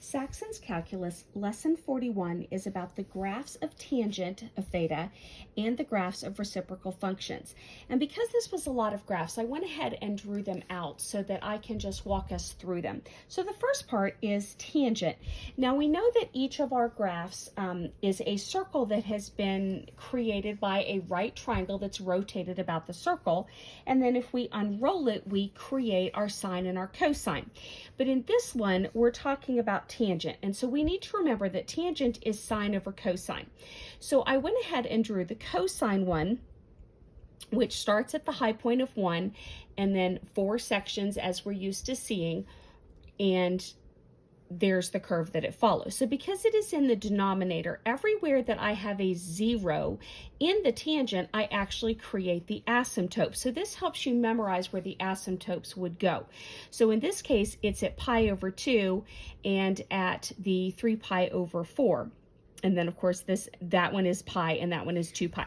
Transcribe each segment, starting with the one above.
Saxon's Calculus, Lesson 41 is about the graphs of tangent of theta and the graphs of reciprocal functions. And because this was a lot of graphs, I went ahead and drew them out so that I can just walk us through them. So the first part is tangent. Now we know that each of our graphs is a circle that has been created by a right triangle that's rotated about the circle. And then if we unroll it, we create our sine and our cosine. But in this one, we're talking about tangent, and so we need to remember that tangent is sine over cosine. So I went ahead and drew the cosine one, which starts at the high point of 1 and then 4 sections as we're used to seeing, and there's the curve that it follows. So because it is in the denominator, everywhere that I have a 0 in the tangent, I actually create the asymptote. So this helps you memorize where the asymptotes would go. So in this case, it's at pi over 2 and at the 3 pi over 4. And then of course that one is pi and that one is 2 pi.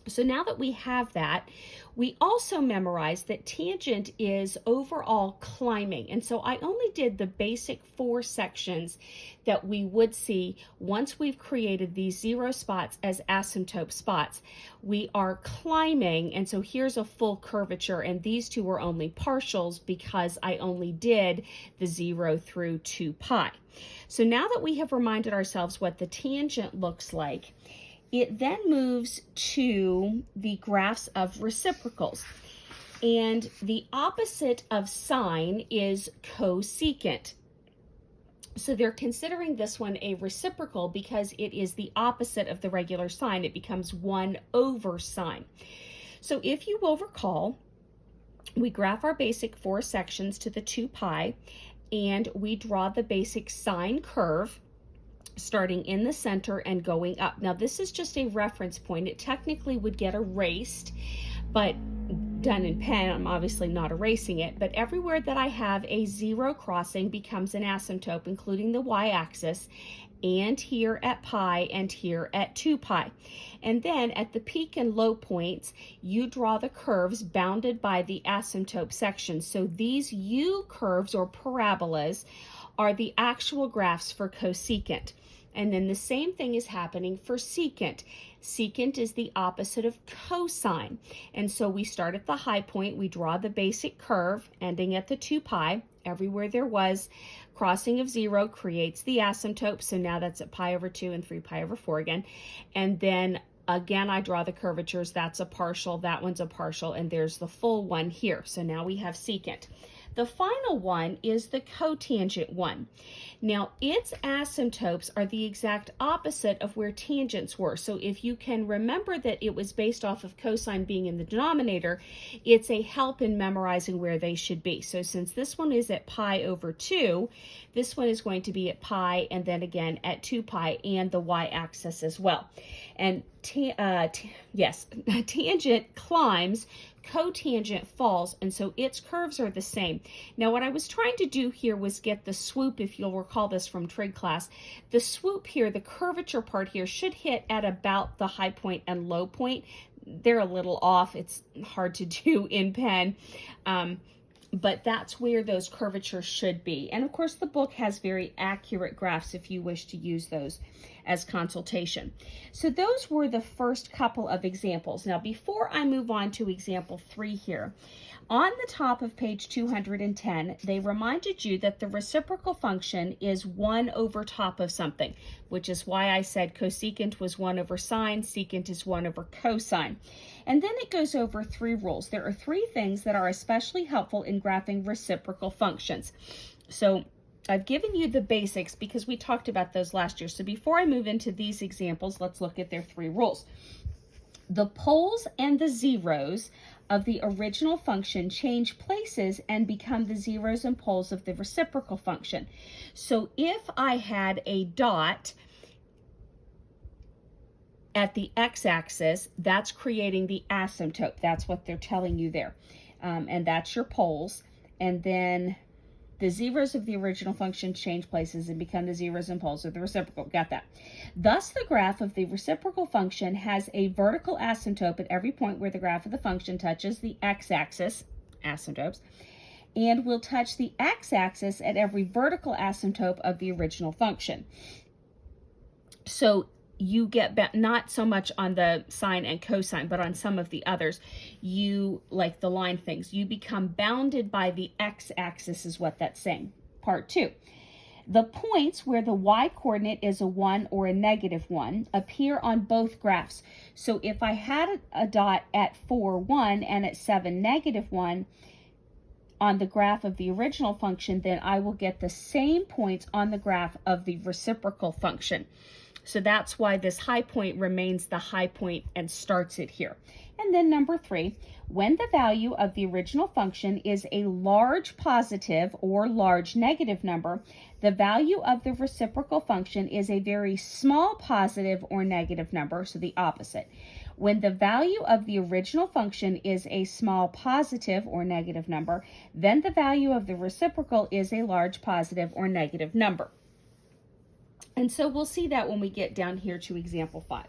So now that we have that, we also memorized that tangent is overall climbing. And so I only did the basic 4 sections that we would see once we've created these 0 spots as asymptote spots. We are climbing, and so here's a full curvature, and these two are only partials because I only did the 0 through 2 pi. So now that we have reminded ourselves what the tangent looks like, it then moves to the graphs of reciprocals. And the opposite of sine is cosecant. So they're considering this one a reciprocal because it is the opposite of the regular sine. It becomes 1 over sine. So if you will recall, we graph our basic 4 sections to the 2 pi, and we draw the basic sine curve starting in the center and going up. Now this is just a reference point. It technically would get erased, but done in pen, I'm obviously not erasing it, but everywhere that I have a 0 crossing becomes an asymptote, including the y-axis, and here at pi and here at 2 pi. And then at the peak and low points, you draw the curves bounded by the asymptote section. So these U curves or parabolas are the actual graphs for cosecant. And then the same thing is happening for secant. Secant is the opposite of cosine. And so we start at the high point, we draw the basic curve ending at the 2 pi. Everywhere there was crossing of 0 creates the asymptote. So now that's at pi over 2 and 3 pi over 4 again. And then again, I draw the curvatures. That's a partial, that one's a partial, and there's the full one here. So now we have secant. The final one is the cotangent one. Now, its asymptotes are the exact opposite of where tangents were. So if you can remember that it was based off of cosine being in the denominator, it's a help in memorizing where they should be. So since this one is at pi over 2, this one is going to be at pi and then again at 2 pi and the y-axis as well. And tangent climbs, cotangent falls, and so its curves are the same. Now what I was trying to do here was get the swoop, if you'll recall this from trig class. The swoop here, the curvature part here, should hit at about the high point and low point. They're a little off. It's hard to do in pen. But that's where those curvatures should be. And of course the book has very accurate graphs if you wish to use those as consultation. So those were the first couple of examples. Now before I move on to example 3 here, on the top of page 210, they reminded you that the reciprocal function is 1 over top of something, which is why I said cosecant was 1 over sine, secant is 1 over cosine. And then it goes over 3 rules. There are 3 things that are especially helpful in graphing reciprocal functions. So I've given you the basics because we talked about those last year. So before I move into these examples, let's look at their 3 rules. The poles and the zeros of the original function change places and become the zeros and poles of the reciprocal function. So if I had a dot at the x-axis, that's creating the asymptote. That's what they're telling you there. And that's your poles. And then the zeros of the original function change places and become the zeros and poles of the reciprocal. Got that? Thus, the graph of the reciprocal function has a vertical asymptote at every point where the graph of the function touches the x-axis, asymptotes, and will touch the x-axis at every vertical asymptote of the original function. So you get not so much on the sine and cosine, but on some of the others, you, like the line things, you become bounded by the x-axis is what that's saying. Part 2. The points where the y-coordinate is a 1 or a -1 appear on both graphs. So if I had a dot at 4, 1 and at 7, -1 on the graph of the original function, then I will get the same points on the graph of the reciprocal function. So that's why this high point remains the high point and starts it here. And then number 3, when the value of the original function is a large positive or large negative number, the value of the reciprocal function is a very small positive or negative number, so the opposite. When the value of the original function is a small positive or negative number, then the value of the reciprocal is a large positive or negative number. And so we'll see that when we get down here to example 5.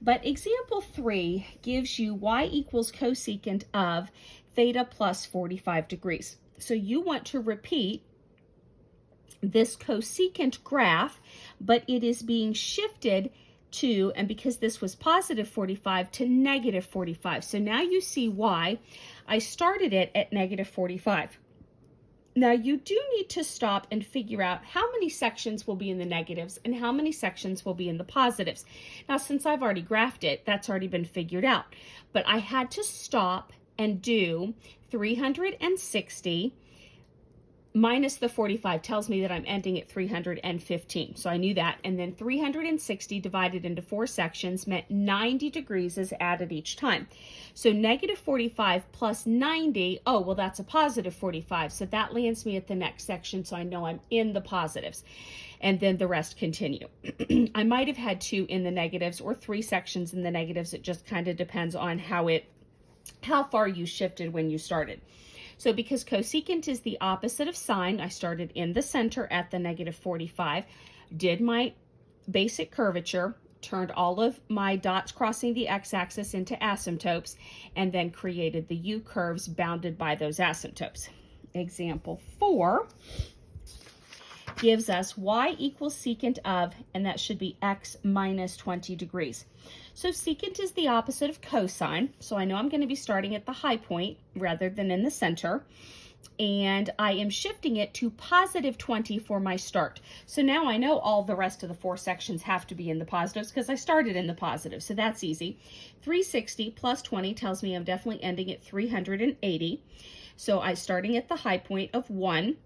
But example 3 gives you y equals cosecant of theta plus 45 degrees. So you want to repeat this cosecant graph, but it is being shifted to, and because this was positive 45, to negative 45. So now you see why I started it at negative 45. Now you do need to stop and figure out how many sections will be in the negatives and how many sections will be in the positives. Now, since I've already graphed it, that's already been figured out. But I had to stop and do 360 minus the 45 tells me that I'm ending at 315. So I knew that. And then 360 divided into 4 sections meant 90 degrees is added each time. So negative 45 plus 90, oh, well, that's a positive 45. So that lands me at the next section. So I know I'm in the positives. And then the rest continue. I might have had 2 in the negatives or 3 sections in the negatives. It just kind of depends on how far you shifted when you started. So because cosecant is the opposite of sine, I started in the center at the negative 45, did my basic curvature, turned all of my dots crossing the x-axis into asymptotes, and then created the u-curves bounded by those asymptotes. Example 4 gives us y equals secant of, and that should be x minus 20 degrees. So secant is the opposite of cosine, so I know I'm going to be starting at the high point rather than in the center, and I am shifting it to positive 20 for my start. So now I know all the rest of the 4 sections have to be in the positives because I started in the positives, so that's easy. 360 plus 20 tells me I'm definitely ending at 380. So I'm starting at the high point of 1.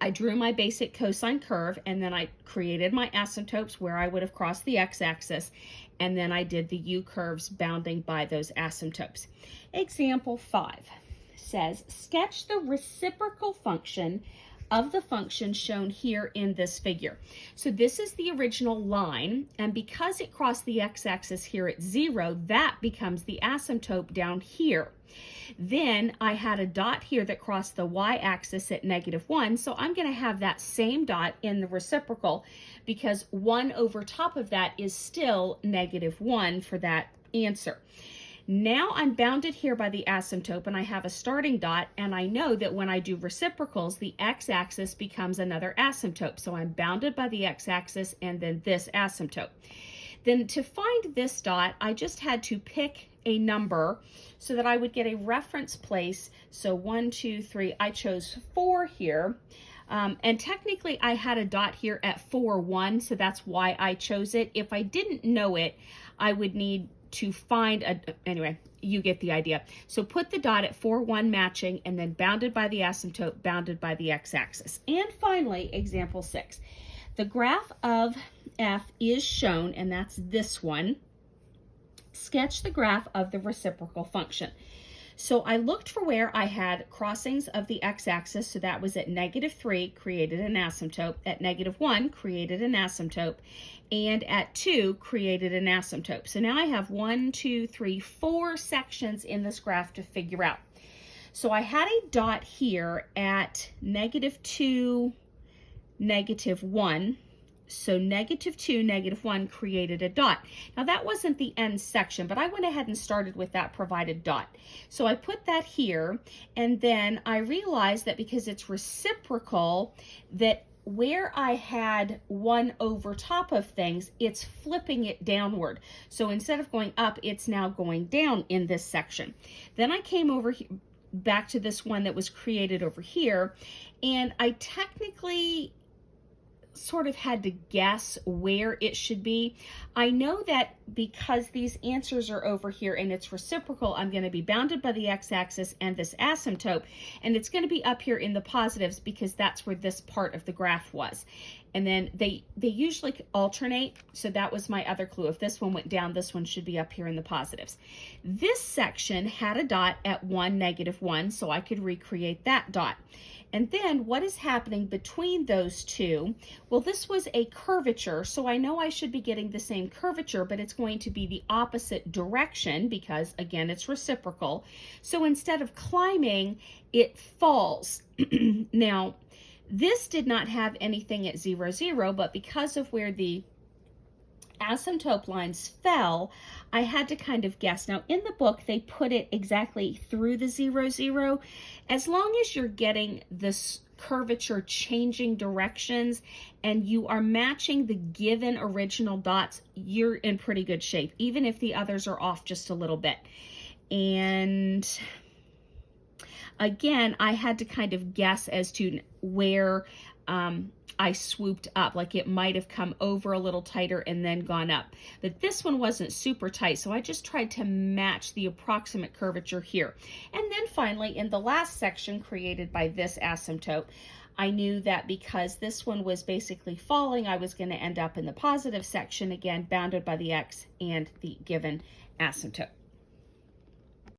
I drew my basic cosine curve, and then I created my asymptotes where I would have crossed the x-axis, and then I did the u-curves bounding by those asymptotes. Example 5 says, sketch the reciprocal function of the function shown here in this figure. So this is the original line, and because it crossed the x-axis here at 0, that becomes the asymptote down here. Then I had a dot here that crossed the y-axis at -1, so I'm going to have that same dot in the reciprocal because 1 over top of that is still -1 for that answer. Now I'm bounded here by the asymptote, and I have a starting dot, and I know that when I do reciprocals, the x-axis becomes another asymptote. So I'm bounded by the x-axis and then this asymptote. Then to find this dot, I just had to pick a number so that I would get a reference place. So 1, 2, 3, I chose 4 here. And technically I had a dot here at 4, 1, so that's why I chose it. If I didn't know it, I would need to find anyway, you get the idea. So put the dot at 4, 1 matching, and then bounded by the asymptote, bounded by the x-axis. And finally, example 6. The graph of f is shown, and that's this one. Sketch the graph of the reciprocal function. So I looked for where I had crossings of the x-axis, so that was at -3, created an asymptote, at -1, created an asymptote, and at 2, created an asymptote. So now I have 1, 2, 3, 4 sections in this graph to figure out. So I had a dot here at -2, -1, So -2, -1 created a dot. Now that wasn't the end section, but I went ahead and started with that provided dot. So I put that here, and then I realized that because it's reciprocal, that where I had 1 over top of things, it's flipping it downward. So instead of going up, it's now going down in this section. Then I came over here, back to this one that was created over here, and I technically sort of had to guess where it should be. I know that because these answers are over here and it's reciprocal, I'm going to be bounded by the x-axis and this asymptote, and it's going to be up here in the positives because that's where this part of the graph was. And then they usually alternate, so that was my other clue. If this one went down, this one should be up here in the positives. This section had a dot at 1, -1, so I could recreate that dot. And then what is happening between those two? Well, this was a curvature, so I know I should be getting the same curvature, but it's going to be the opposite direction because, again, it's reciprocal. So instead of climbing, it falls. Now, this did not have anything at 0, 0, but because of where the asymptote lines fell, I had to kind of guess. Now, in the book, they put it exactly through the 0, 0. As long as you're getting this curvature changing directions and you are matching the given original dots, you're in pretty good shape, even if the others are off just a little bit. And again, I had to kind of guess as to where I swooped up, like it might have come over a little tighter and then gone up. But this one wasn't super tight, so I just tried to match the approximate curvature here. And then finally, in the last section created by this asymptote, I knew that because this one was basically falling, I was going to end up in the positive section, again, bounded by the x and the given asymptote.